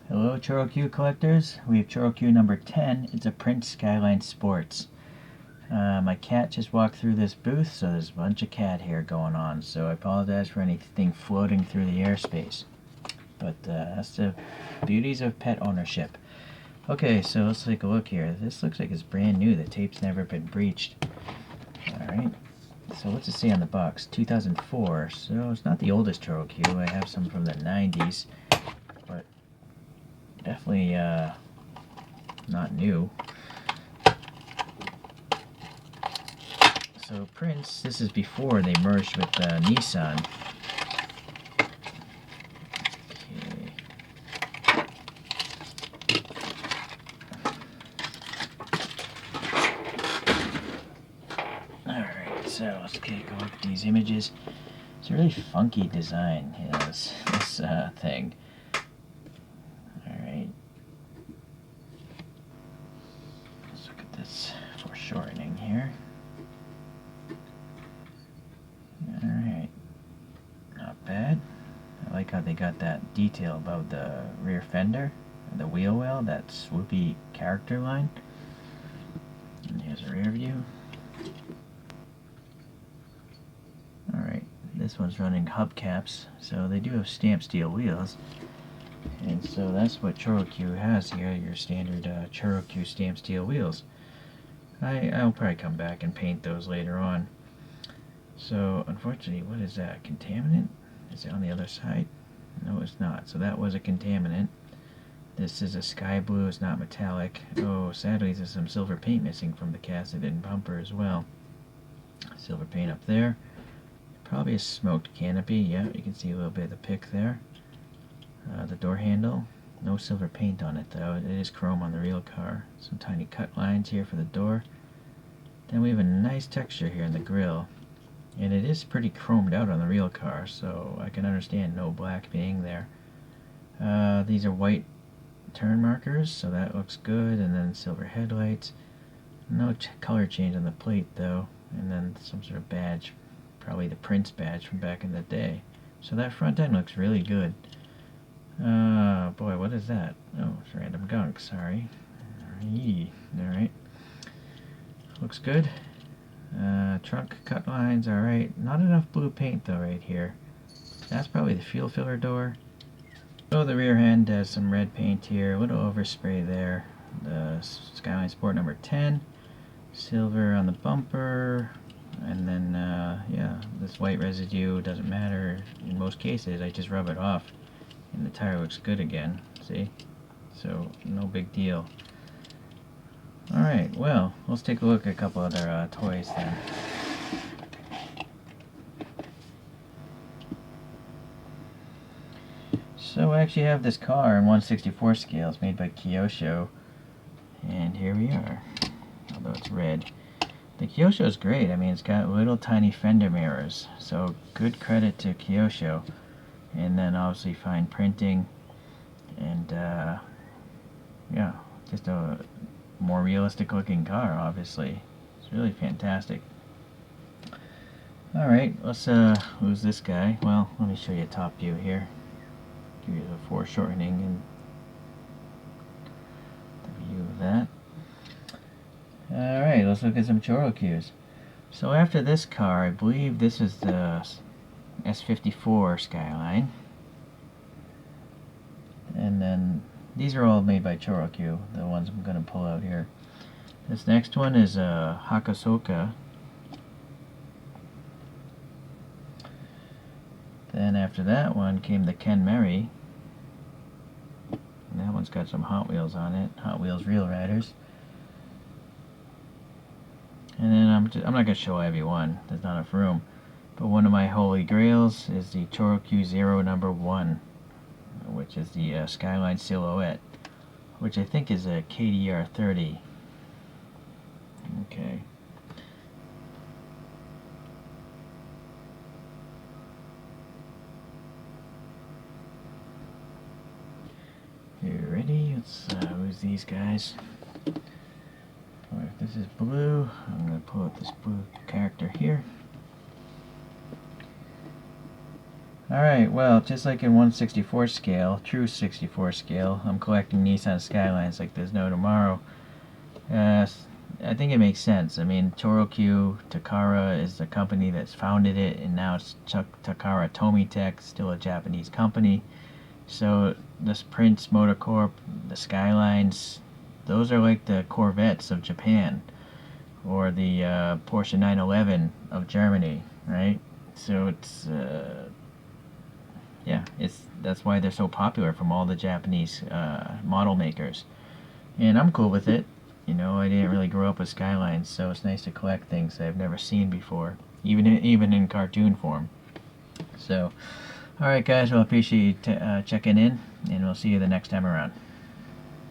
Hello Choro-Q collectors, we have Choro-Q number 10. It's a print Skyline Sports. My cat just walked through this booth, so there's a bunch of cat hair going on, so I apologize for anything floating through the airspace. But that's the beauties of pet ownership. Okay, so let's take a look here. This looks like it's brand new. The tape's never been breached. Alright, so what's it say on the box? 2004, so it's not the oldest Choro-Q. I have some from the 90s, but definitely not new. So Prince, this is before they merged with Nissan. Alright, so let's take a look at these images. It's a really funky design, you know, this thing. Alright. Let's look at this foreshortening here. Alright. Not bad. I like how they got that detail above the rear fender, the wheel well, that swoopy character line. And here's a rear view. Alright, this one's running hubcaps, so they do have stamped steel wheels. And so that's what Choro-Q has here, your standard Choro-Q stamped steel wheels. I'll probably come back and paint those later on. So, unfortunately, what is that? Contaminant? Is it on the other side? No, it's not. So that was a contaminant. This is a sky blue, it's not metallic. Oh, sadly, there's some silver paint missing from the casted in bumper as well. Silver paint up there. Probably a smoked canopy. Yeah, you can see a little bit of the pick there. The door handle. No silver paint on it though. It is chrome on the real car. Some tiny cut lines here for the door. Then we have a nice texture here in the grille. And it is pretty chromed out on the real car, so I can understand no black being there. These are white turn markers, so that looks good. And then silver headlights. No color change on the plate though. And then some sort of badge. Probably the Prince badge from back in the day. So that front end looks really good. Boy, what is that? Oh, it's random gunk, sorry. Alright. Looks good. Trunk cut lines, alright. Not enough blue paint though right here. That's probably the fuel filler door. Oh, the rear end has some red paint here. A little overspray there. The Skyline Sport number 10. Silver on the bumper. And then, yeah, this white residue doesn't matter. In most cases, I just rub it off. And the tire looks good again, see? So, no big deal. Alright, well, let's take a look at a couple other toys then. So I actually have this car in 1/64 scales made by ChoroQ. And here we are. Although it's red. The ChoroQ is great. I mean, it's got little tiny fender mirrors. So, good credit to ChoroQ. And then obviously fine printing, and yeah, just a more realistic looking car, obviously. It's really fantastic. Alright, let's lose this guy. Well, let me show you a top view here. Give you the foreshortening and the view of that. Alright, let's look at some Choro-Qs. So after this car, I believe this is the S54 Skyline. And then these are all made by Choro-Q, the ones I'm going to pull out here. This next one is a Hakusoka. Then after that one came the Ken Mary. And that one's got some Hot Wheels on it, Hot Wheels Real Riders. And then I'm not going to show every one, there's not enough room. But one of my holy grails is the ChoroQ Zero number 1, which is the Skyline Silhouette, which I think is a KDR 30. Okay. You ready? Let's lose these guys. If this is blue, I'm going to pull out this blue character here. Alright, well, just like in 1/64 scale, true 64 scale, I'm collecting Nissan Skylines like there's no tomorrow. I think it makes sense. I mean, ChoroQ, Takara is the company that's founded it, and now it's Takara Tomitech, still a Japanese company. So this Prince Motor Corp, the Skylines, those are like the Corvettes of Japan, or the Porsche 911 of Germany, right? So it's yeah, that's why they're so popular from all the Japanese model makers, and I'm cool with it. You know, I didn't really grow up with Skylines, so it's nice to collect things that I've never seen before, even in cartoon form. So, all right, guys, well, I appreciate you checking in, and we'll see you the next time around.